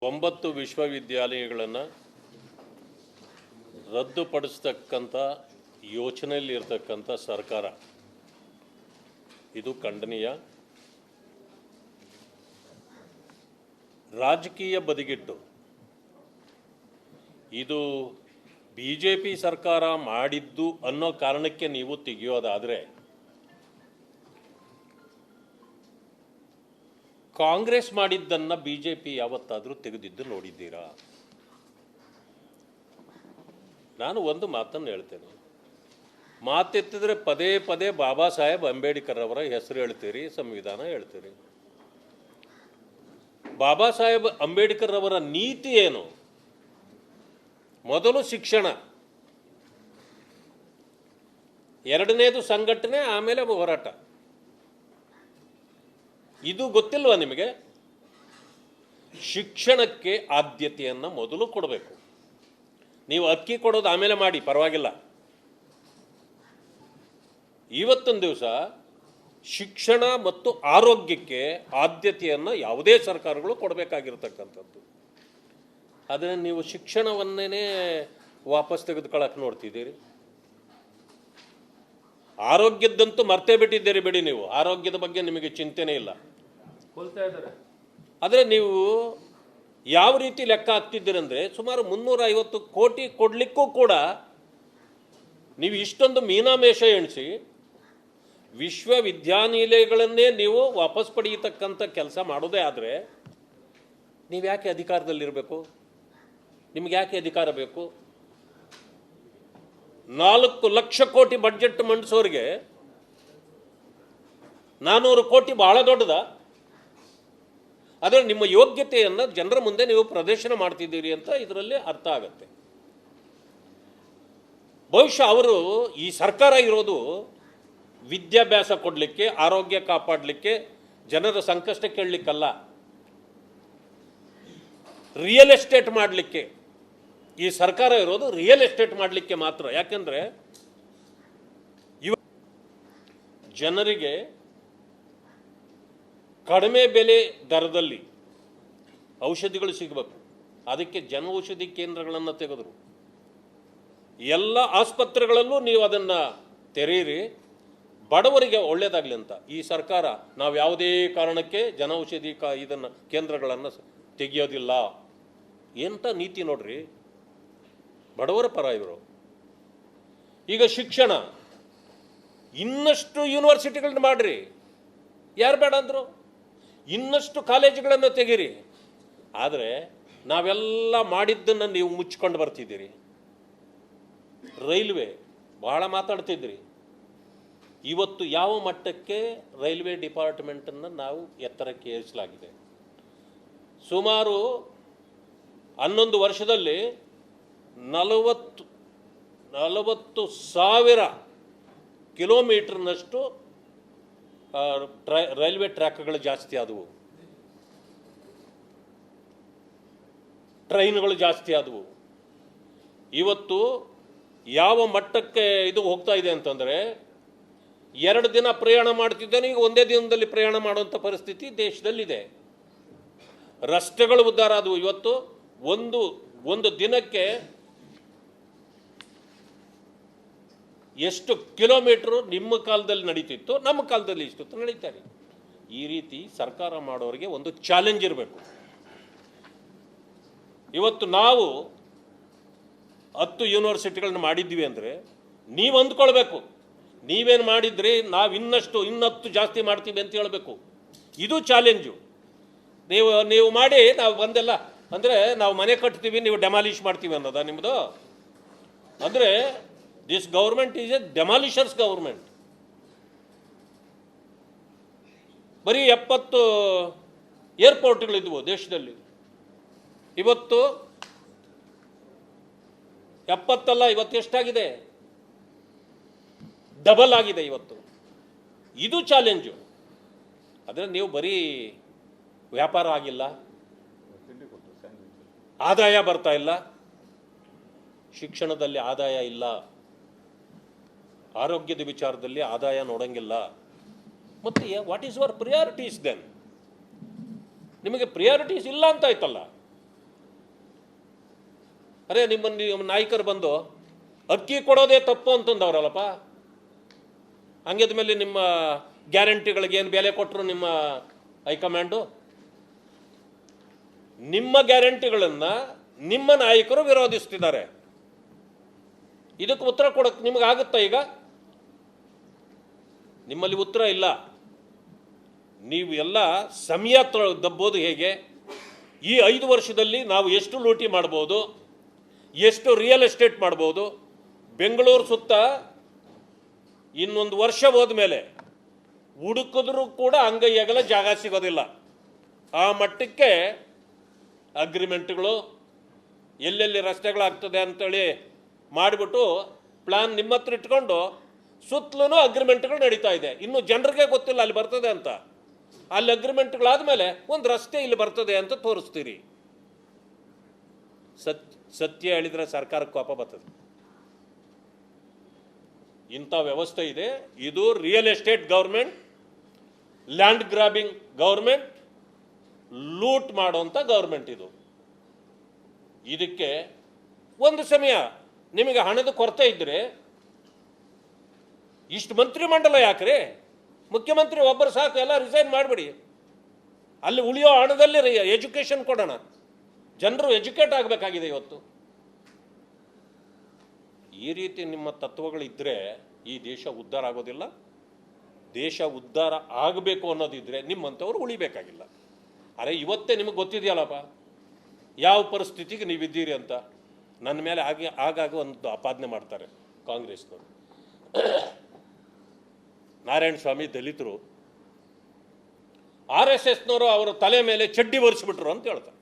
9 ವಿಶ್ವವಿದ್ಯಾಲಯಗಳನ್ನು ರದ್ದುಪಡಿಸತಕ್ಕಂಥ ಯೋಚನೆಯಲ್ಲಿರ್ತಕ್ಕಂಥ ಸರ್ಕಾರ ಇದು ಖಂಡನೀಯ. ರಾಜಕೀಯ ಬದಿಗಿಟ್ಟು ಇದು ಬಿಜೆಪಿ ಸರ್ಕಾರ ಮಾಡಿದ್ದು ಅನ್ನೋ ಕಾರಣಕ್ಕೆ ನೀವು ತೆಗೆಯೋದಾದರೆ ಕಾಂಗ್ರೆಸ್ ಮಾಡಿದ್ದನ್ನು ಬಿಜೆಪಿ ಯಾವತ್ತಾದರೂ ತೆಗೆದಿದ್ದು ನೋಡಿದ್ದೀರಾ? ನಾನು ಒಂದು ಮಾತನ್ನು ಹೇಳ್ತೇನೆ, ಮಾತೆತ್ತಿದ್ರೆ ಪದೇ ಪದೇ ಬಾಬಾ ಸಾಹೇಬ್ ಅಂಬೇಡ್ಕರ್ ಅವರ ಹೆಸರು ಹೇಳ್ತೀರಿ, ಸಂವಿಧಾನ ಹೇಳ್ತೀರಿ. ಬಾಬಾ ಸಾಹೇಬ್ ಅಂಬೇಡ್ಕರ್ ಅವರ ನೀತಿ ಏನು? ಮೊದಲು ಶಿಕ್ಷಣ, ಎರಡನೇದು ಸಂಘಟನೆ, ಆಮೇಲೆ ಹೋರಾಟ. ಇದು ಗೊತ್ತಿಲ್ವಾ ನಿಮಗೆ? ಶಿಕ್ಷಣಕ್ಕೆ ಆದ್ಯತೆಯನ್ನು ಮೊದಲು ಕೊಡಬೇಕು. ನೀವು ಅಕ್ಕಿ ಕೊಡೋದು ಆಮೇಲೆ ಮಾಡಿ, ಪರವಾಗಿಲ್ಲ. ಇವತ್ತೊಂದು ದಿವಸ ಶಿಕ್ಷಣ ಮತ್ತು ಆರೋಗ್ಯಕ್ಕೆ ಆದ್ಯತೆಯನ್ನು ಯಾವುದೇ ಸರ್ಕಾರಗಳು ಕೊಡಬೇಕಾಗಿರ್ತಕ್ಕಂಥದ್ದು. ಆದರೆ ನೀವು ಶಿಕ್ಷಣವನ್ನೇ ವಾಪಸ್ ತೆಗೆದುಕೊಳ್ಳಕ್ಕೆ ನೋಡ್ತಿದ್ದೀರಿ. ಆರೋಗ್ಯದ್ದಂತೂ ಮರ್ತೇ ಬಿಟ್ಟಿದ್ದೀರಿ. ಬಿಡಿ, ನೀವು ಆರೋಗ್ಯದ ಬಗ್ಗೆ ನಿಮಗೆ ಚಿಂತೆನೇ ಇಲ್ಲ. ಆದರೆ ನೀವು ಯಾವ ರೀತಿ ಲೆಕ್ಕ ಹಾಕ್ತಿದ್ದೀರಂದರೆ, ಸುಮಾರು 350 ಕೋಟಿ ಕೊಡಲಿಕ್ಕೂ ಕೂಡ ನೀವು ಇಷ್ಟೊಂದು ಮೀನಾಮೇಷ ಎಣಿಸಿ ವಿಶ್ವವಿದ್ಯಾನಿಲಯಗಳನ್ನೇ ನೀವು ವಾಪಸ್ ಪಡೆಯತಕ್ಕಂಥ ಕೆಲಸ ಮಾಡೋದೇ ಆದರೆ ನೀವು ಯಾಕೆ ಅಧಿಕಾರದಲ್ಲಿರಬೇಕು? ನಿಮ್ಗೆ ಯಾಕೆ ಅಧಿಕಾರ ಬೇಕು? 4 ಲಕ್ಷ ಕೋಟಿ ಬಡ್ಜೆಟ್ ಮಂಡಿಸೋರಿಗೆ 400 ಕೋಟಿ ಬಹಳ ದೊಡ್ಡದ. ಆದರೆ ನಿಮ್ಮ ಯೋಗ್ಯತೆಯನ್ನು ಜನರ ಮುಂದೆ ನೀವು ಪ್ರದರ್ಶನ ಮಾಡ್ತಿದ್ದೀರಿ ಅಂತ ಇದರಲ್ಲಿ ಅರ್ಥ ಆಗುತ್ತೆ. ಬಹುಶಃ ಅವರು ಈ ಸರ್ಕಾರ ಇರೋದು ವಿದ್ಯಾಭ್ಯಾಸ ಕೊಡಲಿಕ್ಕೆ, ಆರೋಗ್ಯ ಕಾಪಾಡಲಿಕ್ಕೆ, ಜನರ ಸಂಕಷ್ಟ ಕೇಳಲಿಕ್ಕಲ್ಲ, ರಿಯಲ್ ಎಸ್ಟೇಟ್ ಮಾಡಲಿಕ್ಕೆ ಈ ಸರ್ಕಾರ ಇರೋದು. ರಿಯಲ್ ಎಸ್ಟೇಟ್ ಮಾಡಲಿಕ್ಕೆ ಮಾತ್ರ. ಯಾಕೆಂದರೆ ಜನರಿಗೆ ಕಡಿಮೆ ಬೆಲೆ ದರದಲ್ಲಿ ಔಷಧಿಗಳು ಸಿಗಬೇಕು. ಅದಕ್ಕೆ ಜನೌಷಧಿ ಕೇಂದ್ರಗಳನ್ನು ತೆಗೆದರು. ಎಲ್ಲ ಆಸ್ಪತ್ರೆಗಳಲ್ಲೂ ನೀವು ಅದನ್ನು ತೆರೆಯಿರಿ, ಬಡವರಿಗೆ ಒಳ್ಳೆಯದಾಗಲಿ ಅಂತ. ಈ ಸರ್ಕಾರ ನಾವು ಯಾವುದೇ ಕಾರಣಕ್ಕೆ ಜನೌಷಧಿ ಇದನ್ನು ಕೇಂದ್ರಗಳನ್ನು ತೆಗೆಯೋದಿಲ್ಲ ಎಂತ ನೀತಿ ನೋಡ್ರಿ. ಬಡವರ ಪರ ಇವರು. ಈಗ ಶಿಕ್ಷಣ, ಇನ್ನಷ್ಟು ಯೂನಿವರ್ಸಿಟಿಗಳನ್ನ ಮಾಡ್ರಿ, ಯಾರು ಬೇಡ ಅಂದರು. ಇನ್ನಷ್ಟು ಕಾಲೇಜುಗಳನ್ನು ತೆಗೀರಿ. ಆದರೆ ನಾವೆಲ್ಲ ಮಾಡಿದ್ದನ್ನು ನೀವು ಮುಚ್ಕೊಂಡು ಬರ್ತಿದ್ದೀರಿ. ರೈಲ್ವೆ ಬಹಳ ಮಾತಾಡ್ತಿದ್ರಿ. ಇವತ್ತು ಯಾವ ಮಟ್ಟಕ್ಕೆ ರೈಲ್ವೆ ಡಿಪಾರ್ಟ್ಮೆಂಟನ್ನು ನಾವು ಎತ್ತರಕ್ಕೆ ಏರಿಸಲಾಗಿದೆ? ಸುಮಾರು 11 ವರ್ಷದಲ್ಲಿ 40,000 ಕಿಲೋಮೀಟರ್ನಷ್ಟು ರೈಲ್ವೆ ಟ್ರ್ಯಾಕ್ಗಳು ಜಾಸ್ತಿ ಆದವು, ಟ್ರೈನ್ಗಳು ಜಾಸ್ತಿ ಆದವು. ಇವತ್ತು ಯಾವ ಮಟ್ಟಕ್ಕೆ ಇದು ಹೋಗ್ತಾ ಇದೆ ಅಂತಂದರೆ, 2 ದಿನ ಪ್ರಯಾಣ ಮಾಡ್ತಿದ್ದೇನೆ, ಈಗ ಒಂದೇ ದಿನದಲ್ಲಿ ಪ್ರಯಾಣ ಮಾಡುವಂಥ ಪರಿಸ್ಥಿತಿ ದೇಶದಲ್ಲಿದೆ. ರಸ್ತೆಗಳು ಉದ್ಧಾರ ಆದವು. ಇವತ್ತು ಒಂದು ದಿನಕ್ಕೆ ಎಷ್ಟು ಕಿಲೋಮೀಟ್ರು ನಿಮ್ಮ ಕಾಲದಲ್ಲಿ ನಡೀತಿತ್ತು, ನಮ್ಮ ಕಾಲದಲ್ಲಿ ಇಷ್ಟು ನಡೀತಾರೆ. ಈ ರೀತಿ ಸರ್ಕಾರ ಮಾಡೋರಿಗೆ ಒಂದು ಚಾಲೆಂಜ್ ಇರಬೇಕು. ಇವತ್ತು ನಾವು 10 ಯೂನಿವರ್ಸಿಟಿಗಳನ್ನ ಮಾಡಿದ್ವಿ ಅಂದರೆ ನೀವು ಅಂದ್ಕೊಳ್ಬೇಕು, ನೀವೇನು ಮಾಡಿದ್ರಿ, ನಾವು ಇನ್ನಷ್ಟು ಜಾಸ್ತಿ ಮಾಡ್ತೀವಿ ಅಂತ ಹೇಳಬೇಕು. ಇದು ಚಾಲೆಂಜು. ನೀವು ಮಾಡಿ ನಾವು ಬಂದೆಲ್ಲ ಅಂದರೆ ನಾವು ಮನೆ ಕಟ್ತೀವಿ, ನೀವು ಡೆಮಾಲಿಷ್ ಮಾಡ್ತೀವಿ ಅನ್ನೋದಾ ನಿಮ್ಮದು? ಅಂದರೆ this government is a demolishers government. ಬರೀ 70 ಏರ್ಪೋರ್ಟ್ಗಳಿದ್ವು ದೇಶದಲ್ಲಿ. ಇವತ್ತು 70 ಅಲ್ಲ, ಇವತ್ತು ಎಷ್ಟಾಗಿದೆ? ಡಬಲ್ ಆಗಿದೆ ಇವತ್ತು. ಇದು ಚಾಲೆಂಜು. ಆದರೆ ನೀವು ಬರೀ ವ್ಯಾಪಾರ ಆಗಿಲ್ಲ, ಆದಾಯ ಬರ್ತಾ ಇಲ್ಲ, ಶಿಕ್ಷಣದಲ್ಲಿ ಆದಾಯ ಇಲ್ಲ, ಆರೋಗ್ಯದ ವಿಚಾರದಲ್ಲಿ ಆದಾಯ ನೋಡಂಗಿಲ್ಲ. ಮತ್ತು what is your priorities then? ನಿಮಗೆ ಪ್ರಿಯಾರಿಟೀಸ್ ಇಲ್ಲ ಅಂತ ಆಯ್ತಲ್ಲ. ಅರೆ ನಿಮ್ಮ ನಾಯಕರು ಬಂದು ಅಕ್ಕಿ ಕೊಡೋದೇ ತಪ್ಪು ಅಂತಂದವ್ರಲ್ಲಪ್ಪ. ಹಂಗಿದ ಮೇಲೆ ನಿಮ್ಮ ಗ್ಯಾರಂಟಿಗಳಿಗೆ ಏನು ಬೆಲೆ ಕೊಟ್ಟರು ನಿಮ್ಮ ಹೈಕಮಾಂಡು? ನಿಮ್ಮ ಗ್ಯಾರಂಟಿಗಳನ್ನು ನಿಮ್ಮ ನಾಯಕರು ವಿರೋಧಿಸ್ತಿದ್ದಾರೆ. ಇದಕ್ಕೆ ಉತ್ತರ ಕೊಡೋಕೆ ನಿಮಗಾಗುತ್ತಾ? ಈಗ ನಿಮ್ಮಲ್ಲಿ ಉತ್ತರ ಇಲ್ಲ. ನೀವು ಎಲ್ಲ ಸಮಯ ದಬ್ಬೋದು ಹೇಗೆ? ಈ 5 ವರ್ಷದಲ್ಲಿ ನಾವು ಎಷ್ಟು ಲೂಟಿ ಮಾಡ್ಬೋದು, ಎಷ್ಟು ರಿಯಲ್ ಎಸ್ಟೇಟ್ ಮಾಡ್ಬೋದು. ಬೆಂಗಳೂರು ಸುತ್ತ ಇನ್ನೊಂದು ವರ್ಷ ಹೋದ್ಮೇಲೆ ಹುಡುಕಿದ್ರೂ ಕೂಡ ಅಂಗೈ ಅಗಲ ಜಾಗ ಸಿಗೋದಿಲ್ಲ. ಆ ಮಟ್ಟಕ್ಕೆ ಅಗ್ರಿಮೆಂಟ್ಗಳು, ಎಲ್ಲೆಲ್ಲಿ ರಸ್ತೆಗಳಾಗ್ತದೆ ಅಂತೇಳಿ ಮಾಡಿಬಿಟ್ಟು ಪ್ಲಾನ್ ನಿಮ್ಮ ಹತ್ರ ಇಟ್ಕೊಂಡು ಸುತ್ತಲೂ ಅಗ್ರಿಮೆಂಟ್ಗಳು ನಡೀತಾ ಇದೆ. ಇನ್ನು ಜನರಿಗೆ ಗೊತ್ತಿಲ್ಲ ಅಲ್ಲಿ ಬರ್ತದೆ ಅಂತ. ಅಲ್ಲಿ ಅಗ್ರಿಮೆಂಟ್ಗಳಾದಮೇಲೆ ಒಂದು ರಸ್ತೆ ಇಲ್ಲಿ ಬರ್ತದೆ ಅಂತ ತೋರಿಸ್ತೀರಿ. ಸತ್ಯ ಹೇಳಿದರೆ ಸರ್ಕಾರಕ್ಕೆ ಕೋಪ ಬರ್ತದೆ. ಇಂಥ ವ್ಯವಸ್ಥೆ ಇದೆ. ಇದು real estate government, land grabbing government, loot ಮಾಡುವಂಥ ಗೌರ್ಮೆಂಟ್ ಇದು. ಇದಕ್ಕೆ ಒಂದು ಸಮಯ ನಿಮಗೆ ಹಣದ ಕೊರತೆ ಇದ್ದರೆ ಇಷ್ಟು ಮಂತ್ರಿಮಂಡಲ ಯಾಕ್ರಿ? ಮುಖ್ಯಮಂತ್ರಿ ಒಬ್ಬರು ಸಾಕು, ಎಲ್ಲ ರಿಸೈನ್ ಮಾಡಿಬಿಡಿ. ಅಲ್ಲಿ ಉಳಿಯೋ ಹಣದಲ್ಲಿ ಎಜುಕೇಷನ್ ಕೊಡೋಣ. ಜನರು ಎಜುಕೇಟ್ ಆಗಬೇಕಾಗಿದೆ ಇವತ್ತು. ಈ ರೀತಿ ನಿಮ್ಮ ತತ್ವಗಳಿದ್ದರೆ ಈ ದೇಶ ಉದ್ಧಾರ ಆಗೋದಿಲ್ಲ. ದೇಶ ಉದ್ಧಾರ ಆಗಬೇಕು ಅನ್ನೋದಿದ್ರೆ ನಿಮ್ಮಂಥವ್ರು ಉಳಿಬೇಕಾಗಿಲ್ಲ. ಅರೆ ಇವತ್ತೇ ನಿಮಗೆ ಗೊತ್ತಿದೆಯಲ್ಲಪ್ಪ ಯಾವ ಪರಿಸ್ಥಿತಿಗೆ ನೀವಿದ್ದೀರಿ ಅಂತ. ನನ್ನ ಮೇಲೆ ಆಗಾಗ ಒಂದು ಆಪಾದನೆ ಮಾಡ್ತಾರೆ ಕಾಂಗ್ರೆಸ್ನವರು. ನಾರಾಯಣ ಸ್ವಾಮಿ ದಲಿತರು, RSSನವರು ಅವರ ತಲೆ ಮೇಲೆ ಚಡ್ಡಿ ಒರೆಸ್ಬಿಟ್ರು ಅಂತ ಹೇಳ್ತಾರೆ.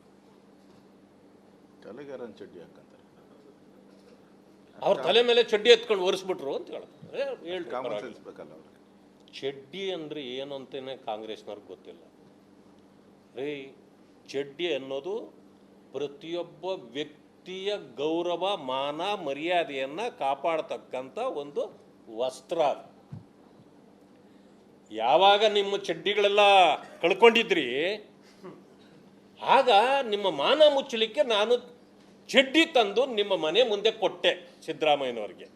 ಅವ್ರ ತಲೆ ಮೇಲೆ ಚಡ್ಡಿ ಎತ್ಕೊಂಡು ಒರೆಸ್ಬಿಟ್ರು ಅಂತ ಹೇಳ್ತಾರೆ. ಚಡ್ಡಿ ಅಂದ್ರೆ ಏನು ಅಂತಲೇ ಕಾಂಗ್ರೆಸ್ನವ್ರಿಗೆ ಗೊತ್ತಿಲ್ಲ ರೀ. ಚಡ್ಡಿ ಅನ್ನೋದು ಪ್ರತಿಯೊಬ್ಬ ವ್ಯಕ್ತಿಯ ಗೌರವ, ಮಾನ, ಮರ್ಯಾದೆಯನ್ನು ಕಾಪಾಡತಕ್ಕಂಥ ಒಂದು ವಸ್ತ್ರ. ಯಾವಾಗ ನಿಮ್ಮ ಚಡ್ಡಿಗಳೆಲ್ಲ ಕಳ್ಕೊಂಡಿದ್ರಿ ಆಗ ನಿಮ್ಮ ಮಾನ ಮುಚ್ಚಲಿಕ್ಕೆ ನಾನು ಚಡ್ಡಿ ತಂದು ನಿಮ್ಮ ಮನೆ ಮುಂದೆ ಕೊಟ್ಟೆ ಸಿದ್ದರಾಮಯ್ಯನವರಿಗೆ.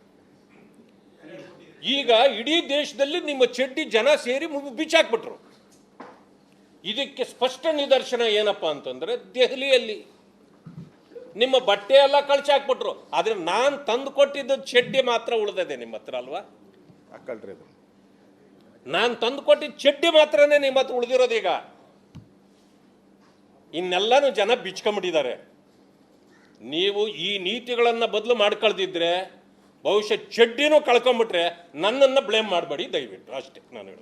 ಈಗ ಇಡೀ ದೇಶದಲ್ಲಿ ನಿಮ್ಮ ಚಡ್ಡಿ ಜನ ಸೇರಿ ಬಿಚ್ಚಾಕ್ಬಿಟ್ರು. ಇದಕ್ಕೆ ಸ್ಪಷ್ಟ ನಿದರ್ಶನ ಏನಪ್ಪ ಅಂತಂದ್ರೆ ದೆಹಲಿಯಲ್ಲಿ ನಿಮ್ಮ ಬಟ್ಟೆ ಎಲ್ಲ ಕಳ್ಸಿ ಹಾಕ್ಬಿಟ್ರು. ಆದ್ರೆ ನಾನು ತಂದು ಕೊಟ್ಟಿದ್ದ ಚಡ್ಡಿ ಮಾತ್ರ ಉಳಿದಿದೆ ನಿಮ್ಮ ಹತ್ರ ಅಲ್ವಾ? ನಾನು ತಂದು ಕೊಟ್ಟಿದ್ದ ಚಡ್ಡಿ ಮಾತ್ರನೇ ನಿಮ್ಮ ಹತ್ರ ಉಳಿದಿರೋದು. ಈಗ ಇನ್ನೆಲ್ಲಾನು ಜನ ಬಿಚ್ಕೊಂಡ್ಬಿಟ್ಟಿದ್ದಾರೆ. ನೀವು ಈ ನೀತಿಗಳನ್ನು ಬದಲು ಮಾಡ್ಕೊಳ್ದಿದ್ರೆ ಬಹುಶಃ ಚಡ್ಡಿನೂ ಕಳ್ಕೊಂಬಿಟ್ರೆ ನನ್ನನ್ನು ಬ್ಲೇಮ್ ಮಾಡಬೇಡಿ ದಯವಿಟ್ಟು. ಅಷ್ಟೇ ನಾನು ಹೇಳೋದು.